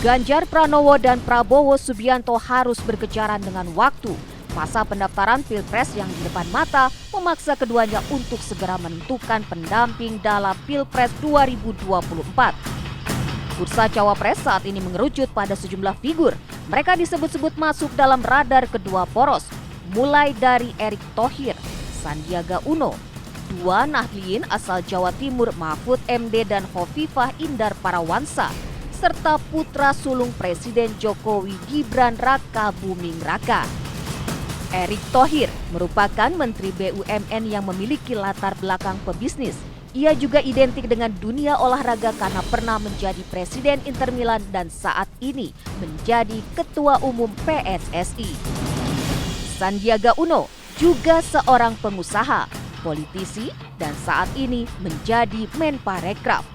Ganjar Pranowo dan Prabowo Subianto harus berkejaran dengan waktu. Masa pendaftaran Pilpres yang di depan mata memaksa keduanya untuk segera menentukan pendamping dalam Pilpres 2024. Bursa Cawapres saat ini mengerucut pada sejumlah figur. Mereka disebut-sebut masuk dalam radar kedua poros, mulai dari Erick Thohir, Sandiaga Uno, dua Nahdliyin asal Jawa Timur Mahfud MD dan Khofifah Indar Parawansa, serta putra sulung Presiden Jokowi Gibran Raka Buming Raka. Erick Thohir merupakan Menteri BUMN yang memiliki latar belakang pebisnis. Ia juga identik dengan dunia olahraga karena pernah menjadi Presiden Inter Milan dan saat ini menjadi Ketua Umum PSSI. Sandiaga Uno juga seorang pengusaha, politisi, dan saat ini menjadi Menparekraf.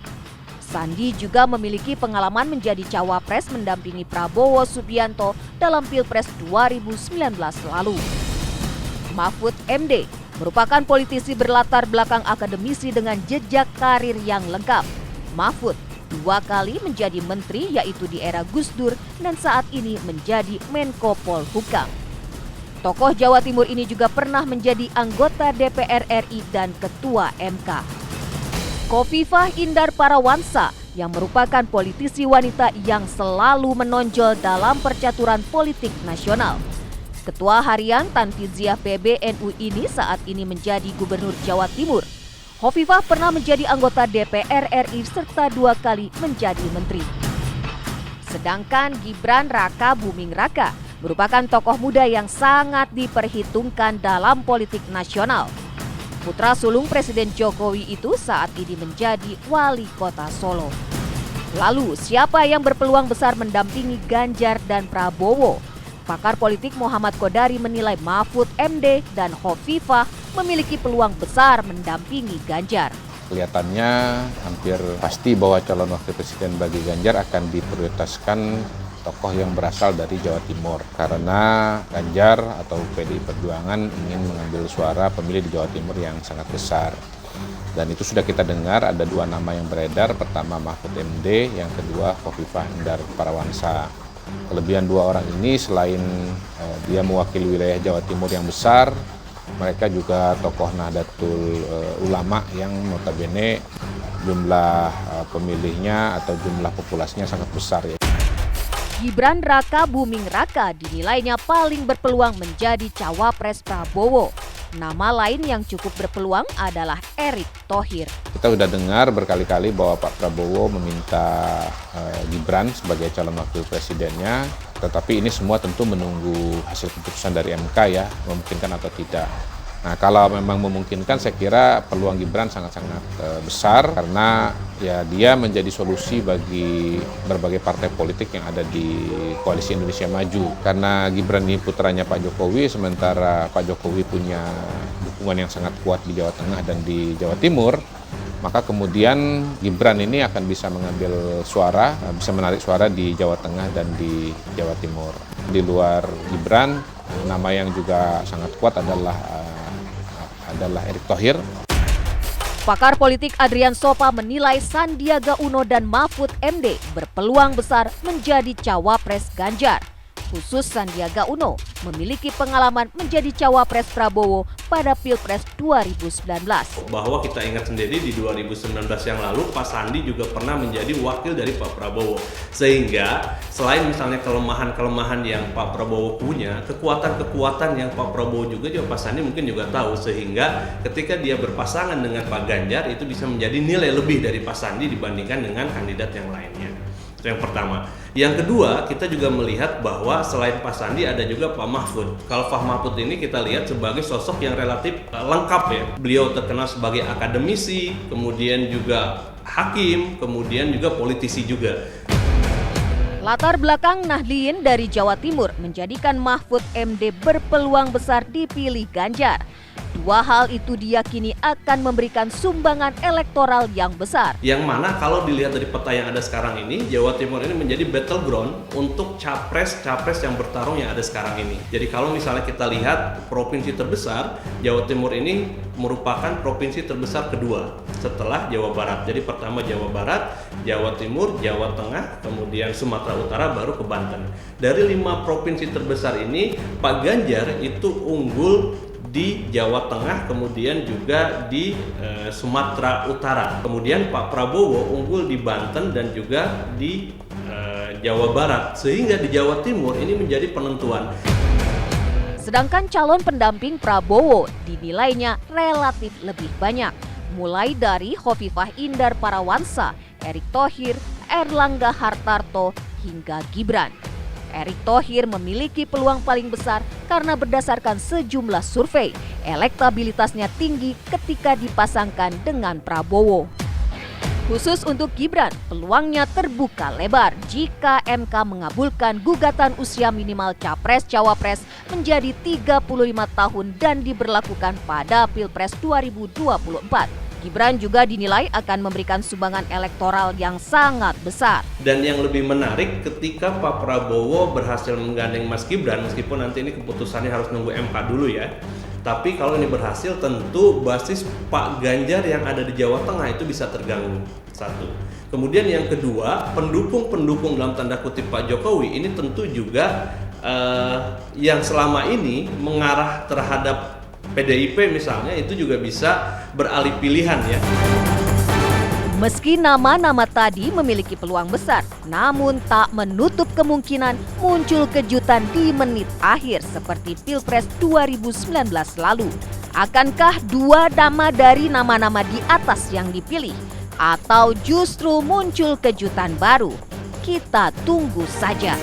Sandi juga memiliki pengalaman menjadi cawapres mendampingi Prabowo Subianto dalam Pilpres 2019 lalu. Mahfud MD merupakan politisi berlatar belakang akademisi dengan jejak karir yang lengkap. Mahfud 2 kali menjadi menteri yaitu di era Gus Dur dan saat ini menjadi Menko Polhukam. Tokoh Jawa Timur ini juga pernah menjadi anggota DPR RI dan Ketua MK. Khofifah Indar Parawansa yang merupakan politisi wanita yang selalu menonjol dalam percaturan politik nasional. Ketua Harian Tanfiziah PBNU ini saat ini menjadi Gubernur Jawa Timur. Khofifah pernah menjadi anggota DPR RI serta 2 kali menjadi menteri. Sedangkan Gibran Raka Buming Raka merupakan tokoh muda yang sangat diperhitungkan dalam politik nasional. Putra sulung Presiden Jokowi itu saat ini menjadi wali kota Solo. Lalu, siapa yang berpeluang besar mendampingi Ganjar dan Prabowo? Pakar politik Muhammad Kodari menilai Mahfud MD dan Khofifah memiliki peluang besar mendampingi Ganjar. Kelihatannya hampir pasti bahwa calon wakil presiden bagi Ganjar akan diprioritaskan tokoh yang berasal dari Jawa Timur. Karena Ganjar atau PDI Perjuangan ingin mengambil suara pemilih di Jawa Timur yang sangat besar. Dan itu sudah kita dengar ada 2 nama yang beredar, pertama Mahfud MD, yang kedua Khofifah Indar Parawansa. Kelebihan 2 orang ini selain dia mewakili wilayah Jawa Timur yang besar, mereka juga tokoh Nahdlatul Ulama yang notabene jumlah pemilihnya atau jumlah populasinya sangat besar. Gibran Raka Buming Raka dinilainya paling berpeluang menjadi cawapres Prabowo. Nama lain yang cukup berpeluang adalah Erick Thohir. Kita sudah dengar berkali-kali bahwa Pak Prabowo meminta Gibran sebagai calon wakil presidennya, tetapi ini semua tentu menunggu hasil keputusan dari MK ya, memungkinkan atau tidak. Nah, kalau memang memungkinkan, saya kira peluang Gibran sangat-sangat besar karena ya dia menjadi solusi bagi berbagai partai politik yang ada di Koalisi Indonesia Maju. Karena Gibran ini putranya Pak Jokowi, sementara Pak Jokowi punya dukungan yang sangat kuat di Jawa Tengah dan di Jawa Timur, maka kemudian Gibran ini akan bisa mengambil suara, bisa menarik suara di Jawa Tengah dan di Jawa Timur. Di luar Gibran, nama yang juga sangat kuat adalah Erick Thohir. Pakar politik Adrian Sopa menilai Sandiaga Uno dan Mahfud MD berpeluang besar menjadi cawapres Ganjar. Khusus Sandiaga Uno memiliki pengalaman menjadi cawapres Prabowo pada Pilpres 2019. Bahwa kita ingat sendiri di 2019 yang lalu Pak Sandi juga pernah menjadi wakil dari Pak Prabowo. Sehingga selain misalnya kelemahan-kelemahan yang Pak Prabowo punya, kekuatan-kekuatan yang Pak Prabowo juga Pak Sandi mungkin juga tahu. Sehingga ketika dia berpasangan dengan Pak Ganjar itu bisa menjadi nilai lebih dari Pak Sandi dibandingkan dengan kandidat yang lainnya. Itu yang pertama. Yang kedua, kita juga melihat bahwa selain Pak Sandi ada juga Pak Mahfud. Kalau Pak Mahfud ini kita lihat sebagai sosok yang relatif lengkap ya. Beliau terkenal sebagai akademisi, kemudian juga hakim, kemudian juga politisi juga. Latar belakang Nahdliyin dari Jawa Timur menjadikan Mahfud MD berpeluang besar dipilih Ganjar. 2 hal itu diyakini akan memberikan sumbangan elektoral yang besar. Yang mana kalau dilihat dari peta yang ada sekarang ini, Jawa Timur ini menjadi battleground untuk capres-capres yang bertarung yang ada sekarang ini. Jadi kalau misalnya kita lihat provinsi terbesar, Jawa Timur ini merupakan provinsi terbesar kedua. setelah Jawa Barat. Jadi pertama Jawa Barat, Jawa Timur, Jawa Tengah, kemudian Sumatera Utara, baru ke Banten. Dari 5 provinsi terbesar ini, Pak Ganjar itu unggul di Jawa Tengah, kemudian juga di Sumatera Utara. Kemudian Pak Prabowo unggul di Banten dan juga di Jawa Barat, sehingga di Jawa Timur ini menjadi penentuan. Sedangkan calon pendamping Prabowo dinilainya relatif lebih banyak, mulai dari Khofifah Indar Parawansa, Erick Thohir, Erlangga Hartarto, hingga Gibran. Erick Thohir memiliki peluang paling besar karena berdasarkan sejumlah survei, elektabilitasnya tinggi ketika dipasangkan dengan Prabowo. Khusus untuk Gibran, peluangnya terbuka lebar jika MK mengabulkan gugatan usia minimal Capres-Cawapres menjadi 35 tahun dan diberlakukan pada Pilpres 2024. Gibran juga dinilai akan memberikan sumbangan elektoral yang sangat besar. Dan yang lebih menarik ketika Pak Prabowo berhasil menggandeng Mas Gibran, meskipun nanti ini keputusannya harus nunggu MK dulu ya. Tapi kalau ini berhasil, tentu basis Pak Ganjar yang ada di Jawa Tengah itu bisa terganggu. Satu. Kemudian yang kedua, pendukung-pendukung dalam tanda kutip Pak Jokowi ini tentu juga yang selama ini mengarah terhadap PDIP misalnya, itu juga bisa beralih pilihan ya. Meski nama-nama tadi memiliki peluang besar, namun tak menutup kemungkinan muncul kejutan di menit akhir seperti Pilpres 2019 lalu. Akankah 2 nama dari nama-nama di atas yang dipilih? Atau justru muncul kejutan baru? Kita tunggu saja.